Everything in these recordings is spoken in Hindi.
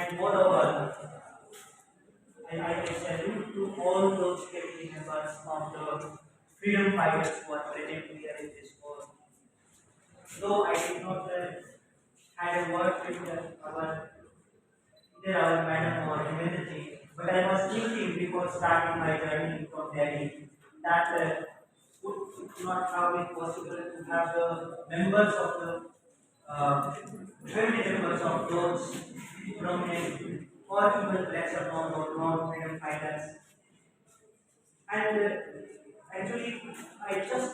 And moreover, I salute to all those community members of the freedom fighters who are present here in this hall. Though I did not had a word with our madam or Hemendra, but I was thinking before starting my journey from Delhi that would it not have been possible to have the members of the family members of those prominent or even lesser known or non-freedom fighters. And actually, I just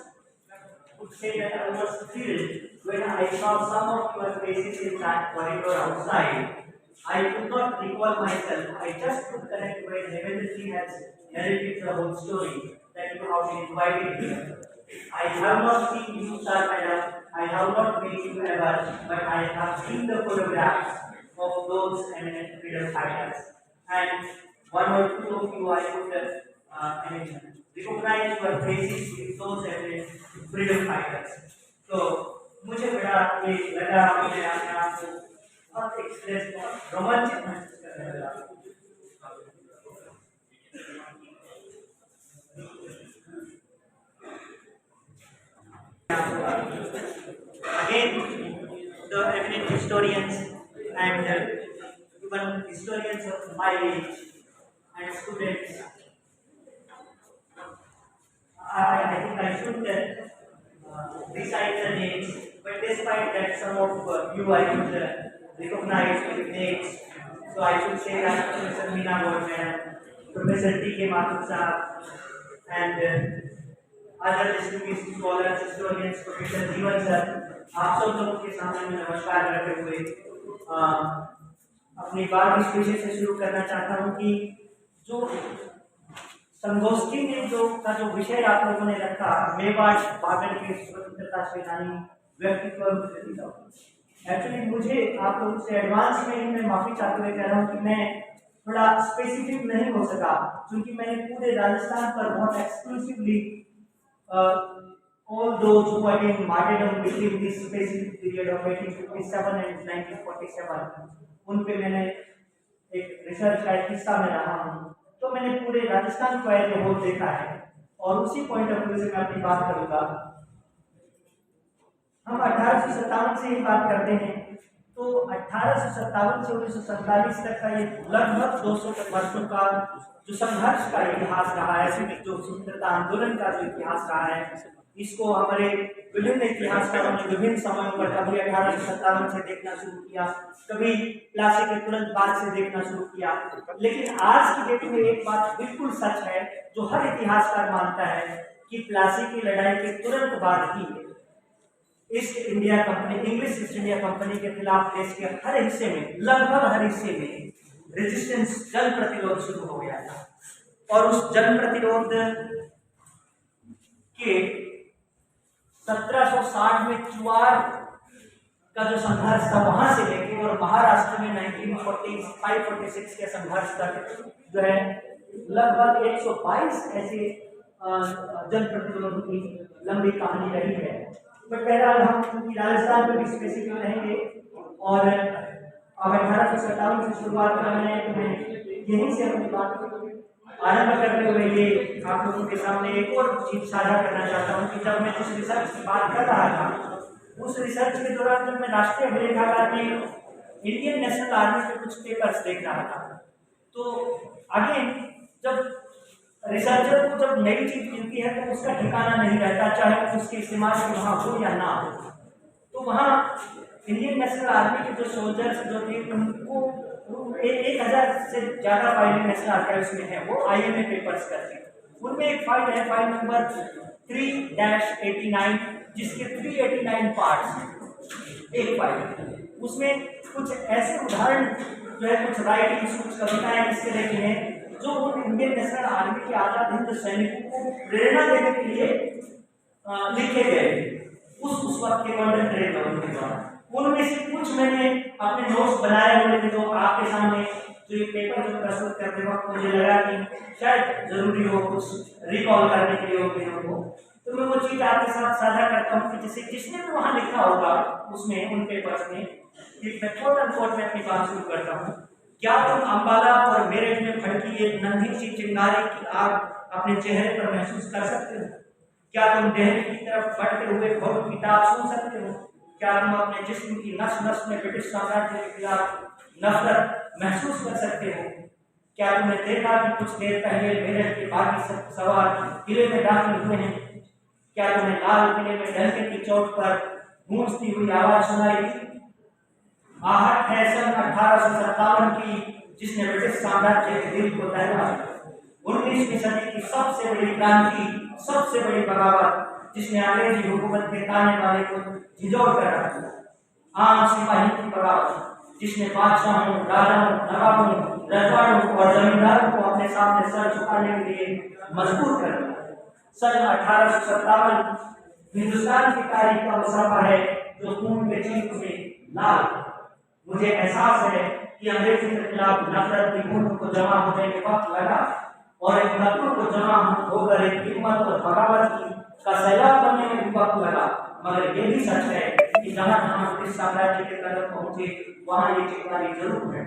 would say that I was thrilled when I saw some of your faces in that corridor outside. I could not recall myself. I just could connect when Hemendra has narrated the whole story that you have been invited here. I have not seen you, sir, madam. I have not met you ever, but I have seen the photographs of those eminent freedom fighters. And one or two of you, I would recognize your faces with those eminent freedom fighters. तो मुझे बड़ा ये लगा, मैं अपने आप को बहुत एक्सप्रेस रोमांचित महसूस करने लगा. Again, the eminent historians and even historians of my age and students, I think I should recite the names, but despite that, some of you I could recognize with names. So I should say that Professor Meena Gaur madam, Professor T.K. Mathur sahab, and other distinguished scholars, historians, Professor Jeevan sir, आप सब लोगों के सामने में नमस्कार करते हुए अपनी बात इस विषय से शुरू करना चाहता हूँ कि जो संगोष्ठी ने जो विषय आप लोगों ने रखा, मेवाड़ भागड़ के स्वतंत्रता सेनानी व्यक्तित्व. एक्चुअली मुझे आप लोगों से एडवांस में ही मैं माफी चाहते हुए कह रहा हूँ कि मैं थोड़ा स्पेसिफिक नहीं हो सका, क्योंकि मैंने पूरे राजस्थान पर बहुत exclusively all those who had been martyrdom between this specific period of 1857 and 1947, उन पे मैंने एक रिसर्च का एक हिस्सा में रहा हूँ. तो मैंने पूरे राजस्थान को एज ए होल देखा है और उसी पॉइंट ऑफ व्यू से मैं अपनी बात करूँगा. हम 1857 से ही बात करते हैं, तो 1857 से 1947 तक का ये लगभग 200 वर्षों का जो संघर्ष का इतिहास रहा है, जो स्वतंत्रता आंदोलन का जो इतिहास रहा है, इसको हमारे विभिन्न इतिहासकारों ने विभिन्न समयों पर कभी 1857 से देखना शुरू किया, कभी प्लासी के तुरंत बाद से देखना शुरू किया. लेकिन आज की डेट में एक बात बिल्कुल सच है जो हर इतिहासकार मानता है कि प्लासी की लड़ाई के तुरंत बाद ही East India Company, English East India Company के खिलाफ देश के हर हिस्से में, लगभग हर हिस्से में रेजिस्टेंस, जन प्रतिरोध शुरू हो गया था. और उस जन प्रतिरोध के 1760 में चुआर का जो संघर्ष था वहां से लेके और महाराष्ट्र में 1945-46 के संघर्ष तक जो है लगभग 122 ऐसे जन प्रतिरोध की लंबी कहानी रही है. बट बहरहाल हम राजस्थान में भी स्पेसिफिक रहेंगे और अब 1857 से शुरुआत कर रहे हैं, तो मैं यहीं से अपनी बात आरंभ करते हुए ये आप लोगों के सामने एक और चीज साझा करना चाहता हूँ कि जब मैं जिस रिसर्च की बात कर रहा था, उस रिसर्च के दौरान जब मैं राष्ट्रीय अभिलेखागार में इंडियन नेशनल आर्मी के कुछ पेपर्स देख रहा था, तो अगेन जब रिसर्चर को जब नई चीज मिलती है तो उसका ठिकाना नहीं रहता, चाहे उसके इस्तेमाल वहाँ हो या ना हो. तो वहाँ इंडियन नेशनल आर्मी के जो सोल्जर्स जो थे उनको 1000 से ज्यादा फाइलें नेशनल आर्काइव्स में है, वो IMA पेपर्स करते हैं. उनमें एक फाइल है, फाइल नंबर 3-89, जिसके 389 पार्ट्स हैं. एक फाइल उसमें कुछ ऐसे उदाहरण जो है, कुछ राइटिंग्स, कुछ कविताएं इसके लिखे हैं जो उन इंडियन नेशनल आर्मी के आजाद हिंद सैनिकों को प्रेरणा देने के लिए लिखे गए उस वक्त के वर्ल्ड ट्रेड के द्वारा. उनमें से कुछ मैंने अपने नोट्स बनाए हुए थे, जो आपके सामने जो ये पेपर जो प्रस्तुत करते वक्त मुझे लगा कि शायद जरूरी हो कुछ रिकॉल करने के लिए हो, तो मैं वो चीज आपके साथ साझा करता हूँ कि जैसे जिसने भी वहाँ लिखा होगा उसमें उन पेपर्स में, मैं कोट मैं अपनी बात शुरू करता हूँ क्या तुम अंबाला और मेरठ में भड़की एक नन्ही सी चिंगारी की आग अपने चेहरे पर महसूस कर सकते हो? क्या तुम दिल्ली की तरफ बढ़ते हुए भौर की ताप सुन सकते हो? क्या तुम अपने जिस्म की नस नस में ब्रिटिश साम्राज्य के खिलाफ नफरत महसूस कर सकते हो? क्या तुमने देखा कि कुछ देर पहले मेरठ के बागी सवार किले में दाखिल हुए हैं? क्या तुम्हें लाल किले में डंके की चोट पर गूंजती हुई आवाज सुनाई दी? आहट है सन 1857 की, जिसने ब्रिटिश साम्राज्य के दिल को दहला। 19वीं सदी की सबसे बड़ी क्रांति, सबसे बड़ी बगावत, जिसने अंग्रेजी हुकूमत के ताने वाले को झिझोड़ कर रख दिया। आम सिपाही की बगावत, जिसने बादशाहों, राजाओं, नवाबों, रजवाड़ों और जमींदारों को अपने सामने सर झुकाने के लिए मजबूर कर दिया। सन 1857 हिंदुस्तान की तारीख का वो सफा है जो खून के चीख से लाल। मुझे एहसास है कि अंग्रेजी के खिलाफ नफरत की बूंद को जमा होने के वक्त लगा और एक मतों को जमा होकर एक हिम्मत और बगावत का सैलाब बनने में भी वक्त लगा। मगर ये भी सच है कि जहां जहां ब्रिटिश साम्राज्य के कदम पहुंचे वहां ये चिंगारी जरूर है।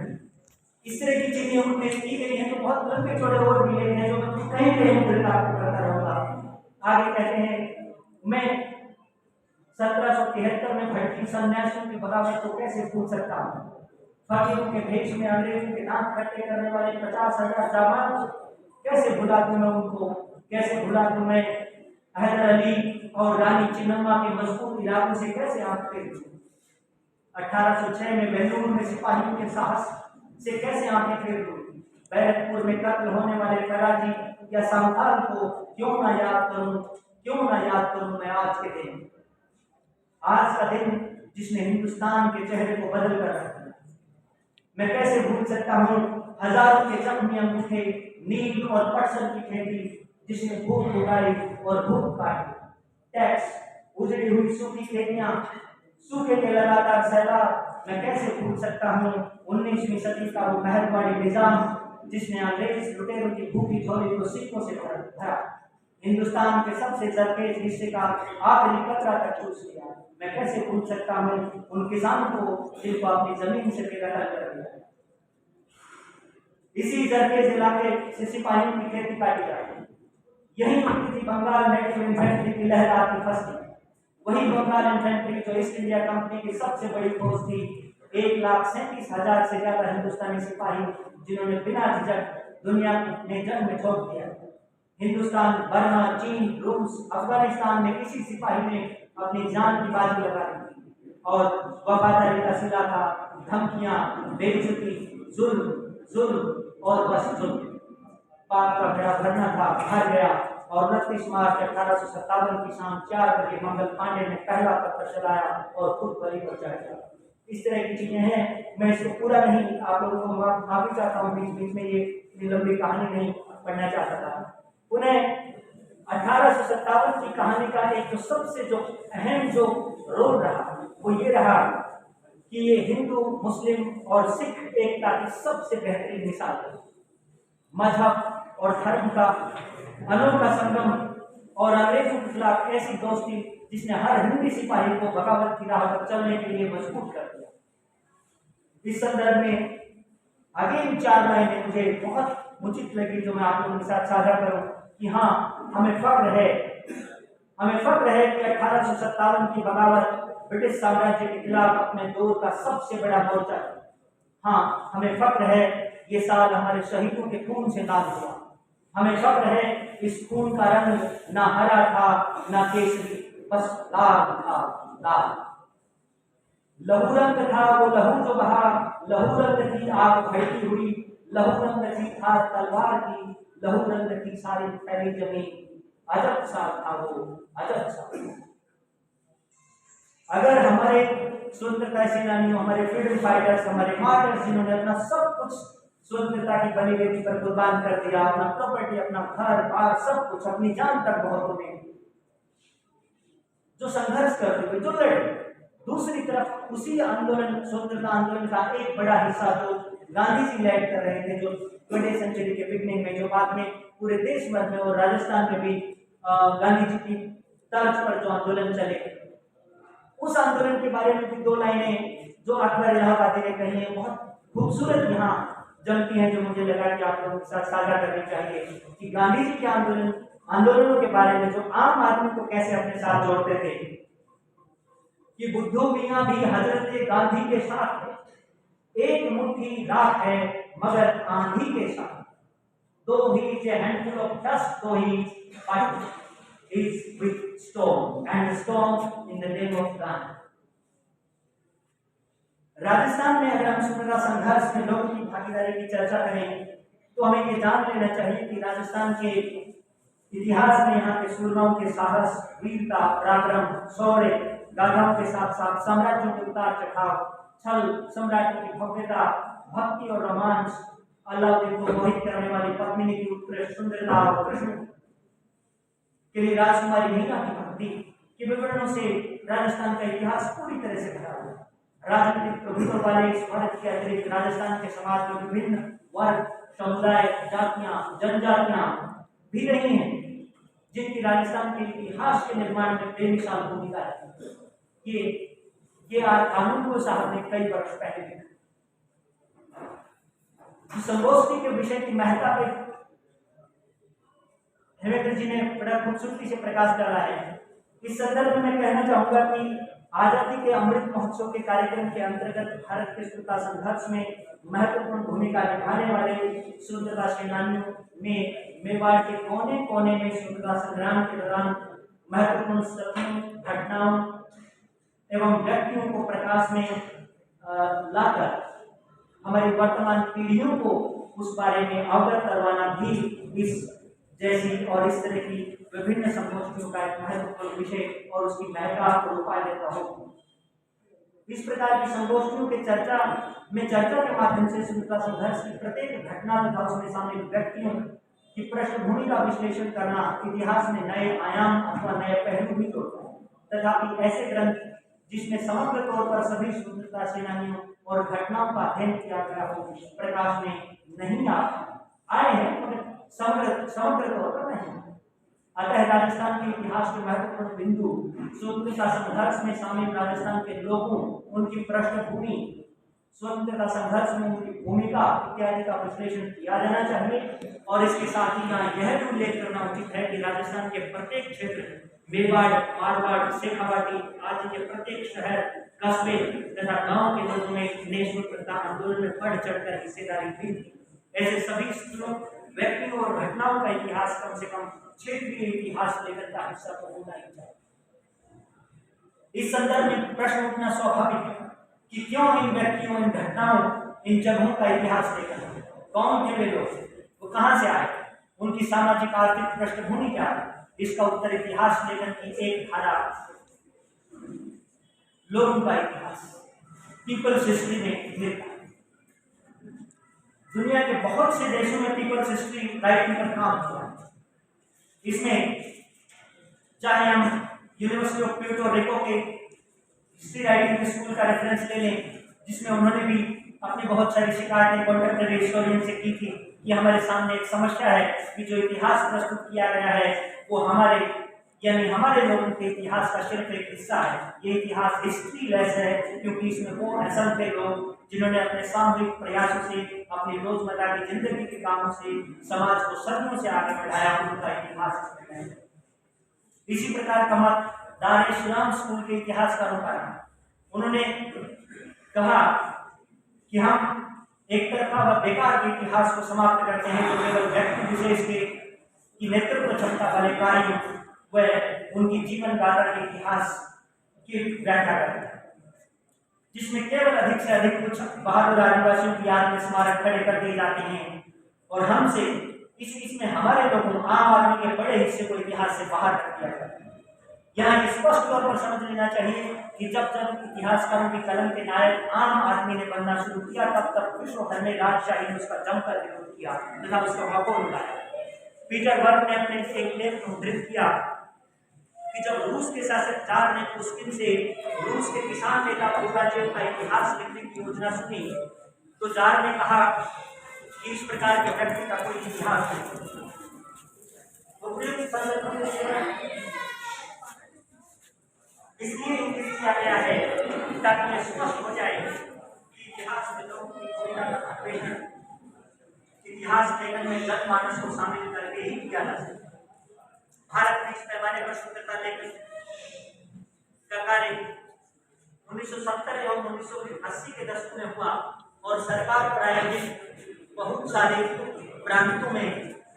इस तरह की चीजें उनमें की गई हैं तो बहुत लंबे चौड़े और भी हैं जो मैं कहीं कहीं करता रहूंगा। आगे कहते हैं, मैं 1773 में भड़की सन्यासियों की बगावत को कैसे भूल सकता हूँ? फकीरों के भेष में अंग्रेजों के नाम इकट्ठे करने वाले 50,000 जाबाज, कैसे भुला दूं मैं उनको? कैसे भुला दूं मैं हैदर अली और रानी चिन्नम्मा के मजबूत इरादों से कैसे आंखें फेर दूं? 1806 में बेंगलुरु में सिपाहियों के साहस से कैसे आंखें फेर दूं? बैरकपुर में कत्ल होने वाले फराजी या सांथाल को क्यों ना याद करूं मैं आज के दिन? आज का दिन जिसने हिंदुस्तान के चेहरे को बदल कर रखा। मैं कैसे भूल सकता हूँ हजारों के जख्मी अंगूठे, नील और पटसन की खेती, जिसने भूख उगाई और भूख काटी। टैक्स, उजड़ी हुई सूखी खेतियां, सूखे के लगातार सैलाब। मैं कैसे भूल सकता हूँ 19वीं सदी का वो महलवाड़ी निजाम, जिसने अंग्रेज लुटेरों की भूखी झोली को सिक्कों से भरा, हिंदुस्तान के सबसे सरखेज हिस्से का आखिरी कतरा तक चूस लिया। मैं कैसे भूल सकता हूँ उन किसानों को जिनको अपनी जमीन से बेदखल कर दिया। इसी सरखेज इलाके से सिपाहियों की खेती काटी जाती, यही उनकी थी बंगाल नेटिव इन्फेंट्री की लहराती फसली। वही बंगाल इन्फेंट्री जो ईस्ट इंडिया कंपनी की सबसे बड़ी फौज थी। 1,37,000 से ज्यादा हिंदुस्तानी सिपाही, जिन्होंने बिना झिझक दुनिया ने जंग में झोंक दिया। हिंदुस्तान, बर्मा, चीन, रूस, अफगानिस्तान में किसी सिपाही ने अपनी जान की बाजी लगा दी और वफादारी का सिला था धमकियां, बेइज्जती, जुल्म और बस जुल्म। पाक का बेड़ा भरना था, भर गया और 29 मार्च 1857 की शाम 4 बजे मंगल पांडे ने पहला पत्र चलाया और खुद बलि पर चढ़ गया। इस तरह की चीजें हैं। मैं इसको पूरा नहीं, आप लोगों को माफी चाहता हूँ, बीच बीच में ये इतनी लंबी कहानी नहीं पढ़ना चाहता था। उन्हें 1857 की कहानी का एक जो सबसे जो अहम जो रोल रहा वो ये रहा कि ये हिंदू, मुस्लिम और सिख एकता की सबसे बेहतरीन मिसाल है। मजहब और धर्म का अनोखा संगम और अंग्रेजों के खिलाफ ऐसी दोस्ती जिसने हर हिंदी सिपाही को बगावत की राह पर चलने के लिए मजबूर कर दिया। इस संदर्भ में आगे 4 लाइनें मुझे बहुत उचित लगी जो मैं आप लोगों के साथ साझा करूं कि हाँ, हमें फख्र है कि 1857 की बगावत ब्रिटिश साम्राज्य के खिलाफ अपने दौर का सबसे बड़ा मोर्चा है। हाँ, हमें फख्र है ये साल हमारे शहीदों के खून से लाल हुआ। हमें फख्र है इस खून का रंग ना हरा था ना केसरी, बस लाल था, लाल। लहू रंग था वो लहू जो बहा, लहू रंग थी आग भड़की हुई, लहू रंग थी धार तलवार की, लहू रंग थी सारी फैली जमीन। अजब सा था वो, अजब सा। अगर हमारे स्वतंत्रता सेनानियों, हमारे फ्रीडम फाइटर्स, हमारे मार्टर्स, जिन्होंने अपना सब कुछ स्वतंत्रता की बलिवेदी पर कुर्बान कर दिया, अपना प्रॉपर्टी, अपना घर बार सब कुछ, अपनी जान तक बहुतों ने जो संघर्ष करते हुए जो लड़े, दूसरी तरफ उसी आंदोलन, स्वतंत्रता आंदोलन का एक बड़ा हिस्सा जो गांधी जी लैड कर रहे थे, जो 20वीं सेंचुरी के बिगनिंग में, जो बाद में पूरे देश भर में और राजस्थान में भी गांधी जी की तर्ज पर जो आंदोलन चले, उस आंदोलन के बारे में भी 2 लाइनें जो अकबर इलाहाबादी ने कही है, बहुत खूबसूरत यहाँ जमती हैं जो मुझे लगा कि आप लोगों के साथ साझा करनी चाहिए कि गांधी जी के आंदोलनों के बारे में जो आम आदमी को कैसे अपने साथ जोड़ते थे कि बुद्धू मियां भी हजरत गांधी के साथ है, एक मुट्ठी राख है मगर आंधी के साथ, दो he is a handful of dust, दो ही fight is with storm and storm in the name of God। Rajasthan में अगर हम स्वतंत्रता संघर्ष में लोगों की भागीदारी की चर्चा करें तो हमें ये जान लेना चाहिए कि राजस्थान के इतिहास में यहाँ के सूरमाओं के साहस, वीरता, पराक्रम, शौर्य गाथाओं के साथ साथ साम्राज्यों के उतार चढ़ाव, छल, सम्राट की भव्यता, भक्ति और रोमांच, अल्लाह को मोहित करने वाली पद्मिनी की उत्कृष्ट सुंदरता और कृष्ण के लिए राजकुमारी मीना की भक्ति के विवरणों से राजस्थान का इतिहास पूरी तरह से भरा हुआ है। राजनीतिक प्रभुत्व वाले इस भारत के अतिरिक्त राजस्थान के समाज में विभिन्न वर्ग, समुदाय, जातियां, जनजातियां भी रही हैं जिनकी राजस्थान के इतिहास के निर्माण में बेमिसाल भूमिका रही। ये आनंदपुर साहब ने कई वर्ष पहले लिखा। संगोष्ठी के विषय की महत्ता पे हेमेंद्र जी ने बड़ा खूबसूरती से प्रकाश डाला है। इस संदर्भ में मैं कहना चाहूंगा कि आजादी के अमृत महोत्सव के कार्यक्रम के अंतर्गत भारत के स्वतंत्रता संघर्ष में महत्वपूर्ण भूमिका निभाने वाले स्वतंत्रता सेनानियों में मेवाड़ के कोने कोने में स्वतंत्रता संग्राम के दौरान महत्वपूर्ण सत्यों, घटनाओं एवं व्यक्तियों को प्रकाश में लाकर हमारी वर्तमान पीढ़ियों को उस बारे में अवगत करवाना भी इस जैसी और इस तरह की विभिन्न संगोष्ठियों का एक महत्वपूर्ण विषय और उसकी महत्ता को रूपा देता हो। इस प्रकार की संगोष्ठियों के चर्चा के माध्यम से स्वतंत्रता संघर्ष की प्रत्येक घटना तथा उसमें शामिल व्यक्तियों की पृष्ठभूमि का विश्लेषण करना इतिहास में नए आयाम अथवा नए पहलू भी जोड़ता है। तथापि ऐसे ग्रंथ जिसमें समग्र तौर पर सभी स्वतंत्रता सेनानियों और घटनाओं का अध्ययन किया गया हो प्रकाश में नहीं आए हैं, मगर समग्र तौर पर नहीं। अतः राजस्थान के इतिहास के महत्वपूर्ण बिंदु स्वतंत्रता संघर्ष में शामिल राजस्थान के लोगों, उनकी पृष्ठभूमि, स्वतंत्रता संघर्ष में उनकी भूमिका इत्यादि का विश्लेषण किया जाना चाहिए। और इसके साथ ही यहाँ यह भी उल्लेख करना उचित है कि राजस्थान के प्रत्येक क्षेत्र, मेवाड़, मारवाड़, शेखावाटी आदि के प्रत्येक शहर, कस्बे तथा गांव के लोगों ने स्वतंत्रता आंदोलन में बढ़ चढ़कर हिस्सेदारी दी थी। ऐसे सभी स्थलों, व्यक्तियों और घटनाओं का इतिहास कम से कम क्षेत्रीय इतिहास लेखन का हिस्सा तो होना ही चाहिए। इस संदर्भ में प्रश्न उठना स्वाभाविक है कि क्यों इन व्यक्तियों, इन घटनाओं, इन जगहों का इतिहास लेखन, कौन थे वे लोग, वो कहां से आए, उनकी सामाजिक आर्थिक पृष्ठभूमि क्या है। इसका उत्तर इतिहास लेखन की एक धारा, लोगों का इतिहास, पीपल्स हिस्ट्री में मिलता है। दुनिया के बहुत से देशों में पीपल्स हिस्ट्री राइटिंग पर काम हुआ है। इसमें चाहे हम यूनिवर्सिटी ऑफ प्यूर्टो रिको के हिस्ट्री राइटिंग के स्कूल का रेफरेंस ले लें, जिसमें उन्होंने भी अपनी बहुत सारी शिकायतें कंटेम्परेरी हिस्टोरियन से की थी कि हमारे सामने एक समस्या है कि जो इतिहास प्रस्तुत किया गया है वो हमारे लोगों के इतिहास का सिर्फ एक हिस्सा है। ये इतिहास हिस्ट्री लेस है क्योंकि इसमें वो असंख्य लोग जिन्होंने अपने सामूहिक प्रयासों से, अपनी रोजमर्रा की जिंदगी के कामों से समाज को सदियों से आगे बढ़ाया, उनका इतिहास है। इसी प्रकार का मत दार इस्लाम स्कूल के इतिहासकारों का है। उन्होंने कहा कि हम एक तरफा व बेकार के इतिहास को समाप्त करते हैं जो केवल व्यक्ति विशेष की नेतृत्व क्षमता वाले कार्यों व उनकी जीवन गाथा के इतिहास की व्याख्या करते हैं, जिसमें केवल अधिक से अधिक कुछ बहादुर आदिवासियों की याद में स्मारक खड़े कर दिए जाते हैं और हमसे इसमें हमारे लोगों, आम आदमी के बड़े हिस्से को इतिहास से बाहर कर दिया जाता है। यहाँ स्पष्ट तौर पर समझ लेना चाहिए कि जब इतिहासकारों की कलम के नायक आम आदमी ने बनना शुरू किया, तब तक विश्व भर में राजशाही ने उसका जमकर विरोध किया तथा उसका वापस उठाया। पीटर वर्क ने अपने एक लेख में उद्धृत किया कि जब रूस के शासक जार ने पुश्किन से रूस के किसान नेता पुगाचेव का इतिहास लिखने की योजना सुनी, तो जार ने कहा कि इस प्रकार के व्यक्ति का कोई इतिहास नहीं। इसलिए इंगित किया गया है ताकि यह स्पष्ट हो जाए कि इतिहास में लोगों की भूमिका का अन्वेषण इतिहास लेखन में जनमानस को शामिल करके ही किया जा सकता है। भारत में इस पैमाने पर स्वतंत्रता लेखन का कार्य 1970 एवं 1980 के दशक में हुआ और सरकार प्रायोजित बहुत सारे प्रांतों में,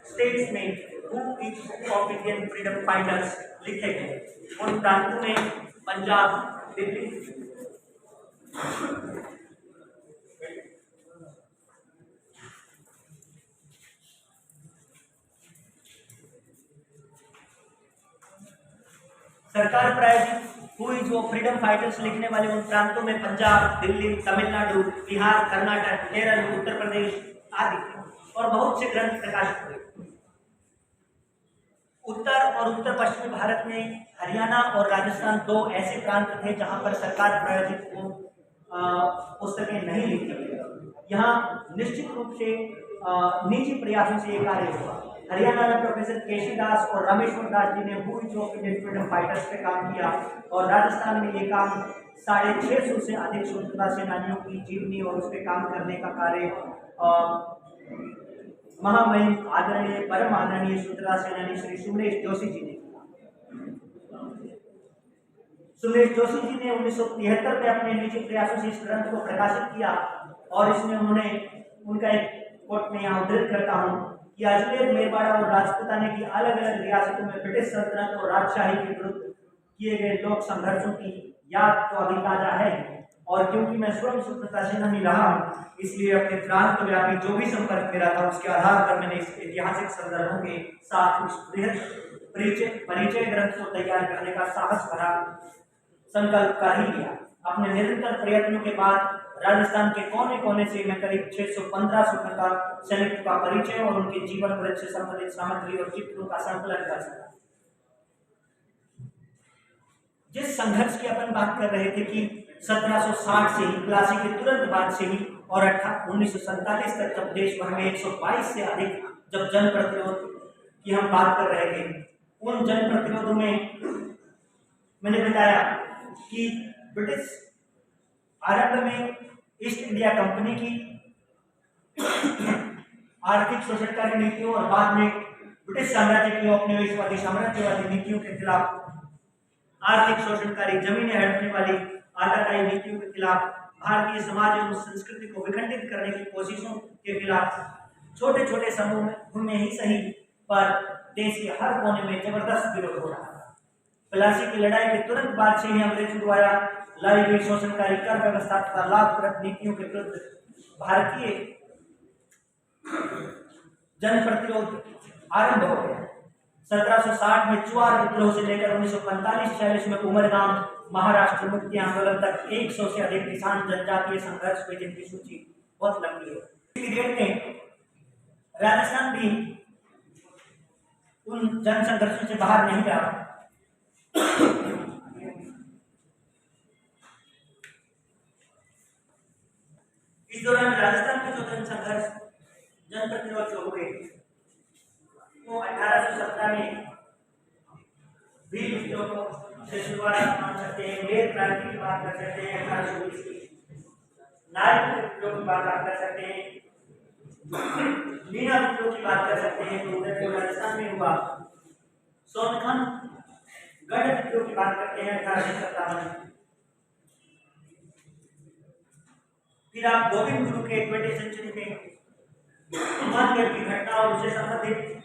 स्टेट्स में book of Indian freedom fighters लिखे गए। उन प्रांतों में पंजाब, दिल्ली, सरकार प्रायोजित हुई जो फ्रीडम फाइटर्स लिखने वाले उन प्रांतों में पंजाब, दिल्ली, तमिलनाडु, बिहार, कर्नाटक, केरल, उत्तर प्रदेश आदि और बहुत से ग्रंथ प्रकाशित हुए। उत्तर और उत्तर पश्चिमी भारत में हरियाणा और राजस्थान दो ऐसे प्रांत थे जहां पर सरकार प्रायोजित पुस्तकें नहीं लिखी गई। यहाँ निश्चित रूप से निजी प्रयासों से ये कार्य हुआ। हरियाणा में प्रोफेसर केसी दास और रामेश्वर दास जी ने book of Indian freedom fighters पे काम किया और राजस्थान में ये काम 650 से अधिक स्वतंत्रता सेनानियों की जीवनी और उस पर काम करने का कार्य महामहिम आदरणीय परम आदरणीय स्वतंत्रता सेनानी श्री सुमलेश जोशी जी ने किया। सुमलेश जोशी जी ने 1973 में अपने निजी प्रयासों से इस ग्रंथ को प्रकाशित किया और इसमें उन्होंने उनका एक कोट में यहाँ उद्धृत करता हूँ कि अजमेर, मेवाड़ा और राजपूताना की अलग अलग रियासतों में ब्रिटिश सल्तनत और राजशाही के विरुद्ध किए गए लोक संघर्षों की याद तो अभी ताजा है और क्योंकि मैं स्वयं स्वतंत्रता सेनानी रहा हूँ इसलिए अपने प्रांत व्यापी जो भी संपर्क मेरा था उसके आधार पर मैंने इस ऐतिहासिक संदर्भों के साथ उस बृहद परिचय ग्रंथ को तैयार करने का साहस भरा संकल्प कर ही लिया। अपने निरंतर प्रयत्नों के बाद राजस्थान के कोने कोने से मैं करीब 615 स्वतंत्रता सैनिकों का परिचय और उनके जीवन वृत्त से संबंधित सामग्री और चित्रों का संकलन कर सका। जिस संघर्ष की अपन बात कर रहे थे कि 1760 से ही, प्लासी के तुरंत बाद से ही और 1947 तक जब देश भर में 122 से अधिक जब जन प्रतिरोध की हम बात कर रहे थे, उन जन प्रतिरोधों में मैंने बताया कि ब्रिटिश आरंभ में ईस्ट इंडिया कंपनी की आर्थिक शोषणकारी नीतियों और बाद में ब्रिटिश साम्राज्य की औपनिवेशवादी साम्राज्यवादी नीतियों के खिलाफ, आर्थिक शोषणकारी जमीनें हड़पने वाली आटाताई नीतियों के खिलाफ, भारतीय समाज एवं संस्कृति को विखंडित करने की कोशिशों के खिलाफ छोटे छोटे समूह में ही सही पर देश के हर कोने में जबरदस्त विरोध हो रहा था। प्लासी की लड़ाई के तुरंत बाद से ही अंग्रेजों द्वारा लाई गई शोषणकारी कर व्यवस्था तथा लाभप्रद नीतियों के विरुद्ध भारतीय जन प्रतिरोध आरंभ हो गया। 1760 में चुआर विद्रोह से लेकर 1945-46 में उमरगाम महाराष्ट्र मुक्ति आंदोलन तक 100 से अधिक किसान जनजातीय संघर्ष हुए जिनकी सूची बहुत लंबी है। इस पीरियड में राजस्थान भी उन जन संघर्षों से बाहर नहीं रहा। इस दौरान राजस्थान के जो जन संघर्ष जन प्रतिरोध जो हुए वो 1817 में भील विद्रोह से शुरुआत मान सकते हैं, वेद क्रांति की बात कर सकते हैं 1820 की, नारी विद्रोह की बात आप कर सकते हैं, मीना विद्रोह की बात कर सकते हैं जो राजस्थान में हुआ, सोनखंड गढ़ विद्रोह की बात करते हैं 1857। फिर आप गोविंद गुरु के 20वीं सेंचुरी में हनुमानगढ़ की घटना और उससे संबंधित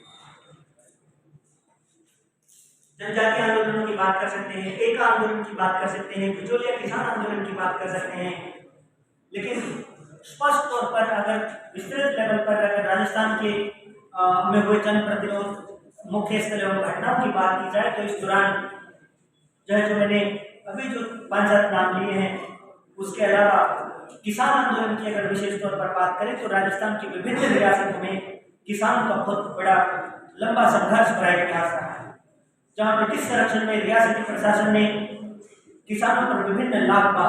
जनजातीय आंदोलनों की बात कर सकते हैं, एका आंदोलन की बात कर सकते हैं, बिचौलिया किसान आंदोलन की बात कर सकते हैं। लेकिन स्पष्ट तौर पर अगर विस्तृत लेवल पर अगर राजस्थान के में हुए जन प्रतिरोध मुख्य स्थल एवं घटनाओं की बात की जाए तो इस दौरान जो मैंने अभी जो 5-7 नाम लिए हैं उसके अलावा किसान आंदोलन की अगर विशेष तौर पर बात करें तो राजस्थान की विभिन्न रियासतों में किसानों का बहुत बड़ा लंबा संघर्ष भरा इतिहास रहा है, जहां ब्रिटिश संरक्षण में रियासती प्रशासन ने किसानों पर विभिन्न लाभ का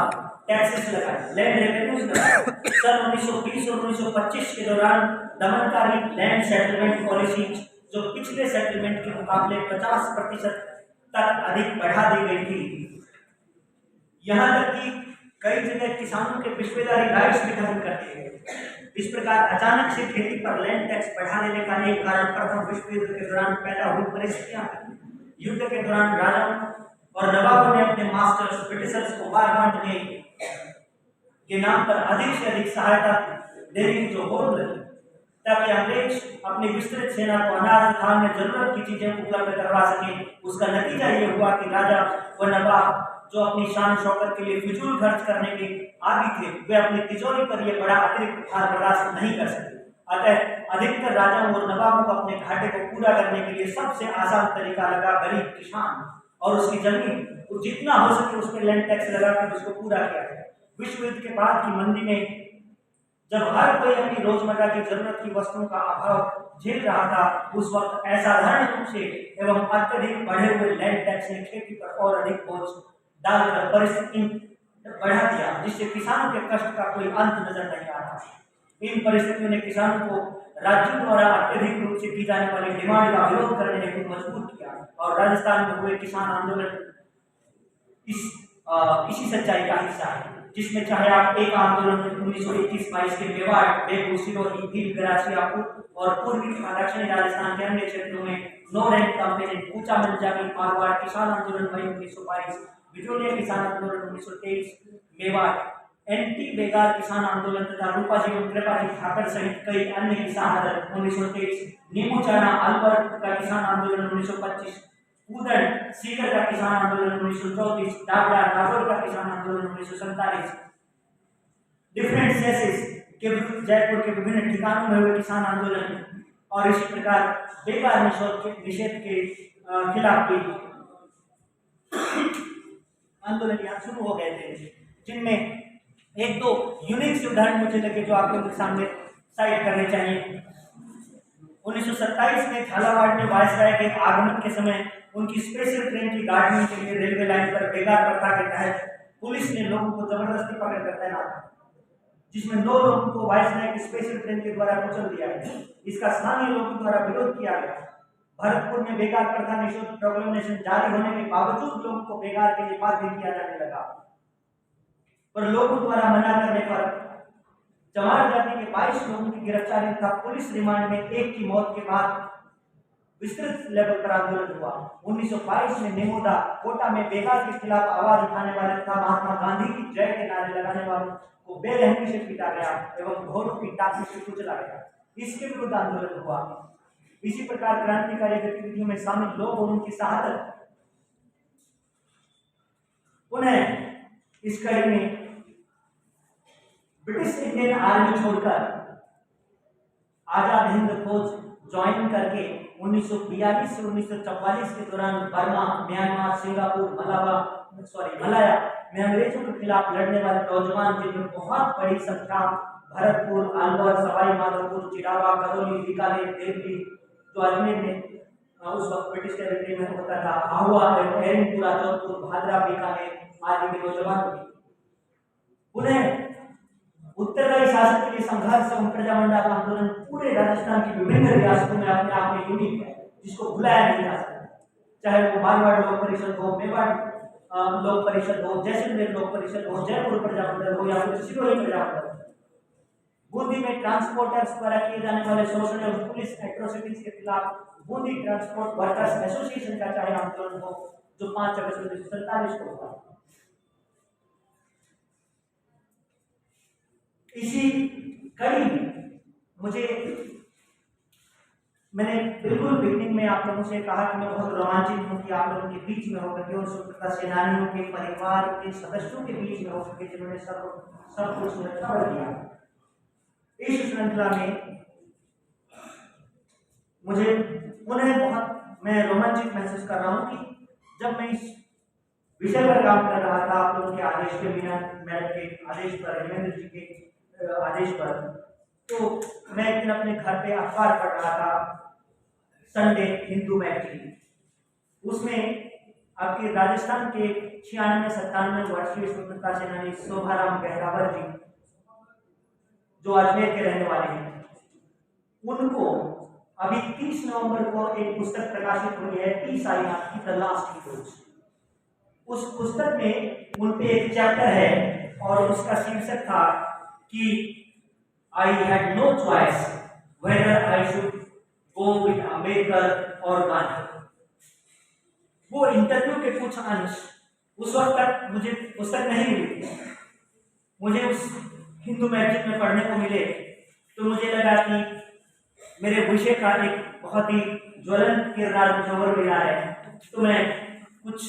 टैक्सेस लगाए, लैंड रेवेन्यूज लगाए। सन 1920 और 1925 के दौरान दमनकारी लैंड सेटलमेंट पॉलिसी जो पिछले सेटलमेंट के मुकाबले 50% तक अधिक बढ़ा दी गई थी। यहाँ तक कि कई जगह किसानों के पेशेदारी राइट्स भी खत्म कर दिए गए। इस प्रकार अचानक से खेती पर लैंड टैक्स बढ़ा देने का एक कारण प्रथम विश्व युद्ध के दौरान पैदा हुई परिस्थितियां। युद्ध के दौरान राजाओं और नवाबों ने अपने मास्टर्स ब्रिटिशर्स को बार बांटने के नाम पर अधिक से अधिक सहायता देने की जो होड़ लगी, ताकि अंग्रेज अपनी विस्तृत सेना को अनाज खान में जरूरत की चीजें उपलब्ध करवा सके। उसका नतीजा ये हुआ कि राजा व नवाब जो अपनी शान शौकत के लिए फिजूल खर्च करने के आदी थे, वे अपनी तिजोरी पर यह बड़ा अतिरिक्त भार बर्दाश्त नहीं कर सके। अतः अधिकतर राजाओं और नवाबों को अपने घाटे को पूरा करने के लिए सबसे आसान तरीका लगा गरीब किसान और उसकी जमीन को जितना हो सके उस पर लैंड टैक्स लगाकर उसको पूरा किया गया। विश्व युद्ध के बाद की मंदी में जब हर कोई अपनी रोजमर्रा की जरूरत की वस्तुओं का अभाव झेल रहा था, उस वक्त असाधारण रूप से एवं अत्यधिक बढ़े हुए लैंड टैक्स ने खेती पर और अधिक बोझ डालकर परिस्थिति बढ़ा दिया, जिससे किसानों के कष्ट का कोई अंत नजर नहीं आ रहा। इन परिस्थितियों ने किसानों को राज्यों द्वारा अत्यधिक रूप से की जाने वाली डिमांड का विरोध करने को मजबूर किया और राजस्थान में हुए किसान आंदोलन इसी सच्चाई का हिस्सा है, जिसमें चाहे आप एक आंदोलन 1921-22 के मेवाड़, बेगू, सिरोही, भील, गरासियापुर और पूर्वी दक्षिणी राजस्थान के अन्य क्षेत्रों में नो रैंक कैंपेन, कूचा मंजामी, मारवाड़ किसान आंदोलन मई 1922, विक्टोरिया किसान आंदोलन 1923, मेवाड़, एंटी बेगार किसान आंदोलन तथा रूपाजी एवं त्रिपाठी ठाकर सहित कई अन्य किसान आंदोलन 1923, नींबू चाना अलवर का किसान आंदोलन 1925, उदन सीकर का किसान आंदोलन 1934, डाबरा नागौर का किसान आंदोलन 1947, डिफरेंट सेसेस के विरुद्ध जयपुर के विभिन्न ठिकानों में हुए किसान आंदोलन और इसी प्रकार बेकार निषेध के खिलाफ भी आंदोलन यहाँ शुरू हो गए थे, जिनमें एक दो यूनिक उदाहरण मुझे लगे जो आप लोगों के सामने साइड करने चाहिए। 1927 में झालावाड़ में वायसराय के आगमन के समय उनकी स्पेशल ट्रेन की गार्डनिंग के लिए रेलवे लाइन पर बेगार प्रथा के तहत पुलिस ने लोगों को जबरदस्ती पकड़कर तैनात, जिसमें 9 लोगों को वायसराय की स्पेशल ट्रेन के द्वारा कुचल दिया गया। इसका स्थानीय लोगों द्वारा विरोध किया गया। भरतपुर में बेगार प्रथा निषेध प्रोक्लेमेशन जारी होने के बावजूद लोगों को बेगार के लिए बाध्य किया जाने लगा, पर लोगों द्वारा मना करने पर चमार जाति के 22 लोगों की गिरफ्तारी तथा पुलिस रिमांड में एक की मौत के बाद विस्तृत लेवल पर आंदोलन हुआ। 1922 में नेमोदा कोटा में बेगार के खिलाफ आवाज उठाने वाले तथा महात्मा गांधी की जय के नारे लगाने वालों को बेरहमी से पीटा गया एवं घोड़ों की टांगों से कुचला गया। इसके विरुद्ध आंदोलन हुआ। इसी प्रकार क्रांतिकारी गतिविधियों में शामिल लोग और उनकी शहादत उन्हें इस कड़ी में ब्रिटिश इंडियन आर्मी छोड़कर आजाद हिंद फौज ज्वाइन करके 1942 से 1944 के दौरान बर्मा, म्यांमार, सिंगापुर, मलाया में अंग्रेजों के खिलाफ लड़ने वाले नौजवान, जिनमें बहुत बड़ी संख्या भरतपुर, अलवर, सवाई माधोपुर, चिरावा, करौली, बीकानेर, देवली जो अजमेर में उस वक्त ब्रिटिश टेरिटरी में होता था, आहुआ, एरनपुरा, जोधपुर, भादरा, बीकानेर आदि के नौजवान थे। उन्हें उत्तरदायी शासन के लिए संघर्ष एवं प्रजामंडल आंदोलन पूरे राजस्थान की विभिन्न रियासतों में अपने आप में यूनिक है, जिसको भुलाया नहीं जा सकता। चाहे वो मारवाड़ लोक परिषद हो, मेवाड़ लोक परिषद हो, जैसलमेर लोक परिषद हो, जयपुर प्रजामंडल हो या फिर सिरोही प्रजामंडल। बूंदी में ट्रांसपोर्टर्स द्वारा किए जाने वाले शोषण एवं पुलिस एट्रोसिटीज के खिलाफ बूंदी ट्रांसपोर्ट वर्कर्स एसोसिएशन का चाहे आंदोलन हो, जो 5 अगस्त 1947 को हुआ। इसी कड़ी मैंने बिल्कुल बिगनिंग में आप लोगों से कहा कि मैं बहुत रोमांचित हूँ कि आप लोगों के बीच में होकर के उन स्वतंत्रता सेनानियों के परिवार के सदस्यों के बीच में होकर के जिन्होंने सब कुछ कवर किया। इस श्रृंखला में मुझे मैं रोमांचित महसूस कर रहा हूँ कि जब मैं इस विषय पर काम कर रहा था, आप लोगों के आदेश के बिना, मैडम के आदेश पर, हेमेंद्र जी के आदेश पर, तो मैं एक दिन अपने घर पे अखबार पढ़ रहा था, संडे हिंदू मैगजीन। उसमें आपके राजस्थान के 96-97 वर्षीय स्वतंत्रता सेनानी शोभाराम गहरावर जी, जो अजमेर के रहने वाले हैं, उनको अभी 30 नवंबर को एक पुस्तक प्रकाशित हुई है, 30 आई की द लास्ट हीरोज। उस पुस्तक में उनपे एक चैप्टर है और उसका शीर्षक था कि I had no choice whether I should go with Ambedkar और गांधी। वो इंटरव्यू के कुछ अंश उस वक्त तक मुझे पुस्तक नहीं मिली थी, मुझे उस हिंदू मैगजीन में पढ़ने को मिले तो मुझे लगा कि मेरे विषय का एक बहुत ही ज्वलंत किरदार मुझे और मिला है, तो मैं कुछ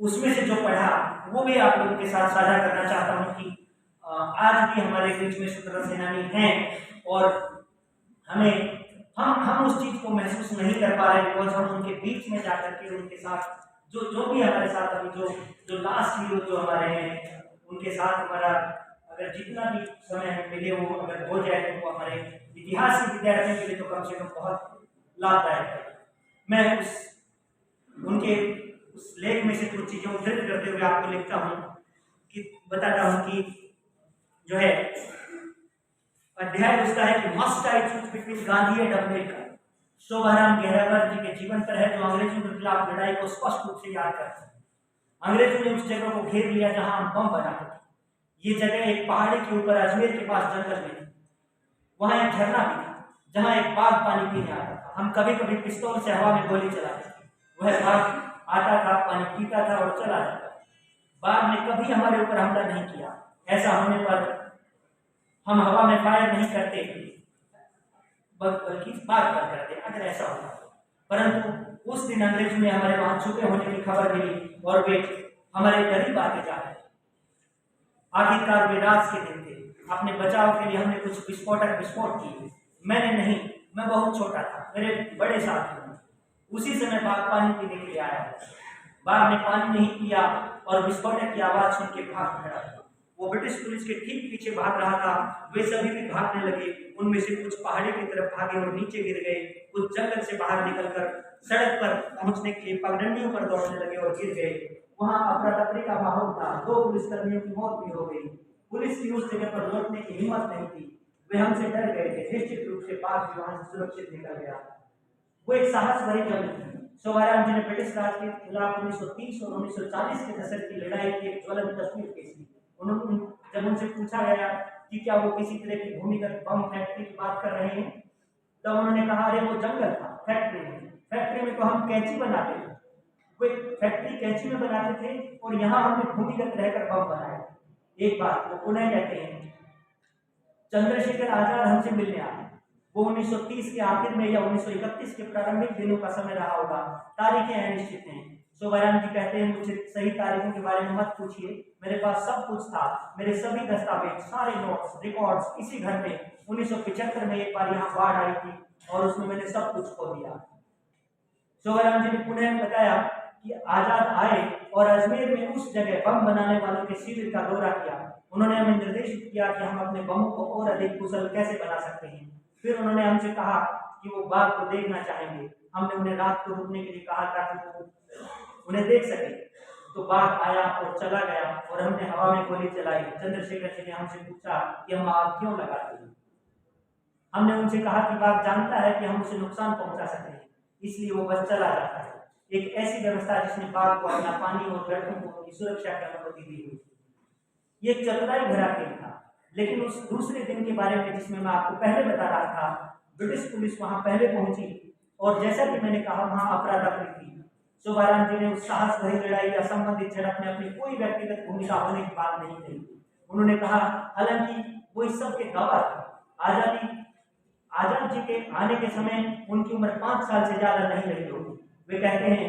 उसमें से जो पढ़ा वो भी आप लोगों के साथ साझा करना चाहता हूँ कि आज भी हमारे बीच में स्वतंत्रता सेनानी हैं और हम उस चीज को महसूस नहीं कर पा रहे बिकॉज हम उनके बीच में जाकर के उनके साथ जो भी हमारे साथ अभी जो लास्ट हीरो जो हमारे हैं उनके साथ हमारा अगर जितना भी समय हमें मिले वो अगर हो जाए तो वो हमारे इतिहास के विद्यार्थियों के लिए तो कम से कम बहुत लाभदायक है। मैं उनके उस लेख में से कुछ चीजें उद्धृत करते हुए आपको लिखता हूँ कि बताता हूँ कि जो है अध्याय उसका है कि must I choose between Gandhi and Ambedkar. Shobharam Gaharwar ji के जीवन पर है जो अंग्रेजों के खिलाफ लड़ाई को स्पष्ट रूप से याद करते हैं। अंग्रेजों ने उस जगह को घेर लिया जहां हम बम बनाते थे। ये जगह एक पहाड़ी के ऊपर अजमेर के पास जंगल में थी। वहां एक झरना भी था जहां एक बाघ पानी पीने आता था। हम कभी कभी पिस्तौल से हवा में गोली चलाते थे। वह बाघ आता था, पानी पीता था और चला जाता था। बाघ ने कभी हमारे ऊपर हमला नहीं किया। ऐसा होने पर हम हवा में फायर नहीं करते बल्कि बाघ पर करते अगर ऐसा होता। परंतु उस दिन अंग्रेजों ने हमारे वहां छुपे होने की खबर मिली और वे हमारे करीब आते जा रहे। आखिरकार वे रात के दिन थे। अपने बचाव के लिए हमने कुछ विस्फोट किए। मैंने नहीं, मैं बहुत छोटा था, मेरे बड़े साथी थे। उसी समय बाघ पानी पीने के लिए आया। बाघ ने पानी नहीं पिया और विस्फोटक की आवाज सुन के भाग खड़ा। वो ब्रिटिश पुलिस के ठीक पीछे भाग रहा था। वे सभी भी भागने लगे। उनमें से कुछ पहाड़ी की तरफ भागे और नीचे गिर गए। कुछ जंगल से बाहर निकलकर सड़क पर पहुंचने के लिए पगडंडियों पर दौड़ने लगे और गिर गए। वहां अफरा तफरी का माहौल था। 2 पुलिसकर्मियों की मौत भी हो गई। पुलिस की उस जगह पर लौटने की हिम्मत नहीं थी। वे हमसे डर गए थे। निश्चित रूप से बाघ भी वहां से सुरक्षित निकल गया। वो एक साहस भरी जंग थी। शोभाराम जी ने ब्रिटिश राज के खिलाफ 1930 और 1940 के दशक की लड़ाई की एक ज्वलंत तस्वीर पेश की। उन्होंने जब उनसे पूछा गया कि क्या वो किसी तरह की भूमिगत बम फैक्ट्री की बात कर रहे हैं, तब उन्होंने कहा, अरे वो जंगल था, फैक्ट्री नहीं। फैक्ट्री में तो हम कैंची बनाते थे। वो फैक्ट्री कैंची में बनाते थे और यहाँ हमने भूमिगत रहकर बम बनाए। एक बात वो पुनः कहते हैं, चंद्रशेखर आजाद हमसे मिलने आए। वो 1930 के आखिर में या 1931 के प्रारंभिक दिनों का समय रहा होगा। तारीखें अनिश्चित हैं। शोभाराम जी कहते हैं, मुझे सही तारीखों के बारे में मत पूछिए, मेरे पास सब कुछ था। मेरे सभी दस्तावेज, सारे नोट्स, रिकॉर्ड्स इसी घर में। 1975 में एक बार यहाँ बाढ़ आई थी और उसमें मैंने सब कुछ खो दिया। शोभाराम जी ने पुनः बताया कि आजाद आए और अजमेर में उस जगह बम बनाने वालों के शिविर का दौरा किया। उन्होंने हमें निर्देशित किया कि हम अपने बमों को और अधिक कुशल कैसे बना सकते हैं। फिर उन्होंने हमसे कहा कि वो बाघ को देखना चाहेंगे। हमने उन्हें रात को रुकने के लिए कहा ताकि वो उन्हें देख सके। तो बाघ आया और चला गया और हमने हवा में गोली चलाई। चंद्रशेखर जी ने हमसे पूछा कि हम आग क्यों लगाते हैं। हमने उनसे कहा कि बाघ जानता है कि हम उसे नुकसान पहुंचा सकते हैं, इसलिए वो बस चला जाता है। एक ऐसी व्यवस्था जिसने बाघ को अपना पानी और लड़कों को उनकी सुरक्षा की अनुमति दी हुई। ये चतुराई भरा खेल था। लेकिन उस दूसरे दिन के बारे में जिसमें मैं आपको पहले बता रहा था, ब्रिटिश पुलिस वहां पहले पहुंची और जैसा कि मैंने कहा वहां अफरा तफरी थी। शोभाराम जी ने उस साहस भरी लड़ाई या संबंधित झड़प में अपनी कोई व्यक्तिगत भूमिका होने की बात नहीं कही। उन्होंने कहा, हालांकि वो इस सब के गवाह थे। आजाद जी के आने के समय उनकी उम्र 5 साल से ज्यादा नहीं रही होगी। वे कहते हैं,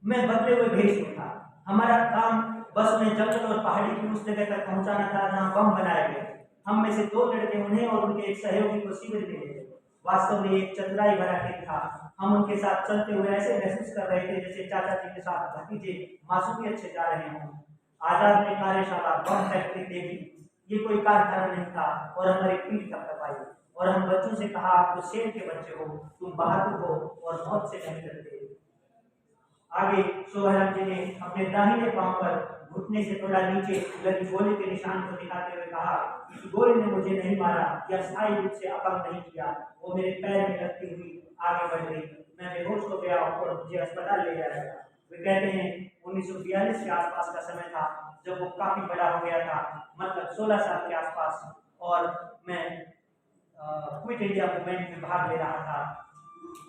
मैं बदले हुए भेष में था। हमारा काम बस उन्हें जंगल और पहाड़ी की उस जगह तक पहुंचाना था जहां बम बनाए गए। हम में से 2 लड़के उन्हें और उनके एक सहयोगी को शिविर में ले गए। वास्तव में एक चतुराई भरा खेल था। हम उनके साथ चलते हुए ऐसे महसूस कर रहे थे जैसे चाचा जी के साथ भतीजे मासूमियत से जा रहे हों। आजाद ने कार्यशाला बम फैक्ट्री देखी। ये कोई कारखाना नहीं था और हमारी पीठ थपथपाई और हम बच्चों से कहा, आप तो शेर के बच्चे हो, तुम बहादुर हो और मौत से नहीं डरते। आगे शोभाराम जी ने अपने दाहिने पांव पर घुटने से थोड़ा नीचे लगी गोली के निशान को दिखाते हुए कहा, गोली ने मुझे नहीं मारा या स्थायी रूप से अपंग नहीं किया। वो मेरे पैर में लगती हुई आगे बढ़ गई। मैं बेहोश हो गया और मुझे अस्पताल ले जाया गया। वे कहते हैं 1942 के आसपास का समय था जब वो काफी बड़ा हो गया था, मतलब 16 साल के आसपास, और मैं क्विट इंडिया मूवमेंट में भाग ले रहा था।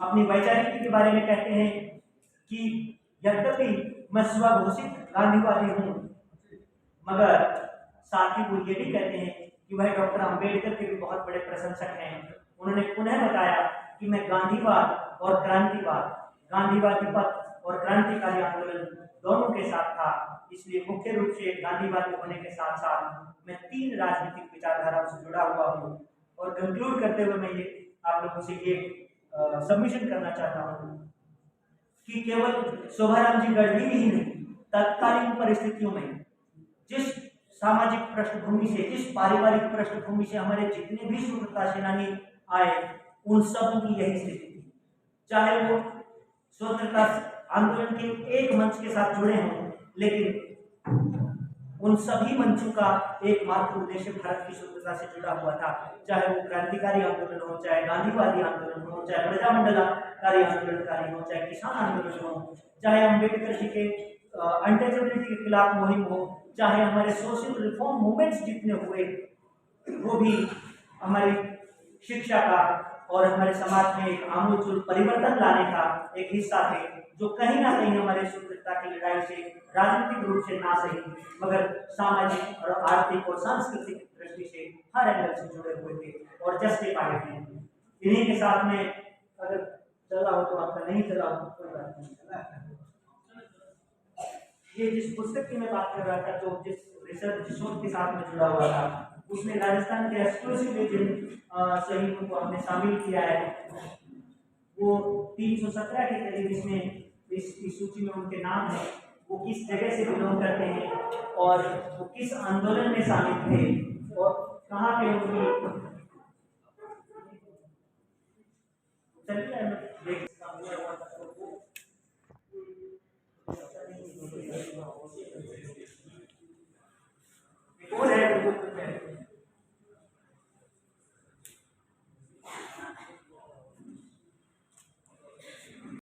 अपनी वैचारिकी के बारे में कहते हैं कि यद्यपि मैं स्वघोषित गांधीवादी हूँ, मगर साथ ही वो ये भी कहते हैं कि वह डॉक्टर अंबेडकर के भी बहुत बड़े प्रशंसक हैं। उन्होंने पुनः बताया कि मैं गांधीवाद और क्रांतिवाद, गांधीवादी पथ और क्रांतिकारी आंदोलन दोनों के साथ था, इसलिए मुख्य रूप से गांधीवादी होने के साथ साथ मैं 3 राजनीतिक विचारधाराओं से जुड़ा हुआ हूँ। और कंक्लूड करते हुए मैं ये आप लोगों से ये सबमिशन करना चाहता हूँ कि केवल शोभाराम जी गढ़वी ही नहीं, तत्कालीन परिस्थितियों में जिस सामाजिक पृष्ठभूमि से, जिस पारिवारिक पृष्ठभूमि से हमारे जितने भी स्वतंत्रता सेनानी आए, उन सबों की यही स्थिति थी। चाहे वो स्वतंत्रता आंदोलन के एक मंच के साथ जुड़े हों, लेकिन उन सभी मंचों का एकमात्र उद्देश्य भारत की स्वतंत्रता से जुड़ा हुआ था। चाहे वो क्रांतिकारी आंदोलन हो, चाहे गांधीवादी आंदोलन हो, चाहे प्रजामंडलकारी आंदोलनकारी हो, चाहे किसान आंदोलन हो, चाहे अम्बेडकर जी के अनटचेबिलिटी के खिलाफ मुहिम हो, चाहे हमारे सोशल रिफॉर्म मूवमेंट्स जितने हुए, वो भी हमारी शिक्षा का और हमारे समाज में एक आमूल परिवर्तन लाने का एक हिस्सा थे, जो कहीं ना कहीं हमारे स्वतंत्रता की लड़ाई से राजनीतिक रूप से ना सही, मगर सामाजिक और आर्थिक और सांस्कृतिक दृष्टि से हर एंगल से जुड़े हुए थे और जस्टिफाइड थे। इन्हीं के साथ में अगर चला हो तो आपका, नहीं चला हो तो कोई बात नहीं। ये जिस पुस्तक की मैं बात कर रहा था, जो जिस रिसर्च शोध के साथ में जुड़ा हुआ था, उसमें राजस्थान के एक्सक्लूसिव जिन शहीदों को हमने शामिल किया है, वो 317 के करीब इसमें इस सूची में उनके नाम है, वो किस जगह से बिलोंग करते हैं और वो किस आंदोलन में शामिल थे और कहाँ पे उनकी, चलिए देख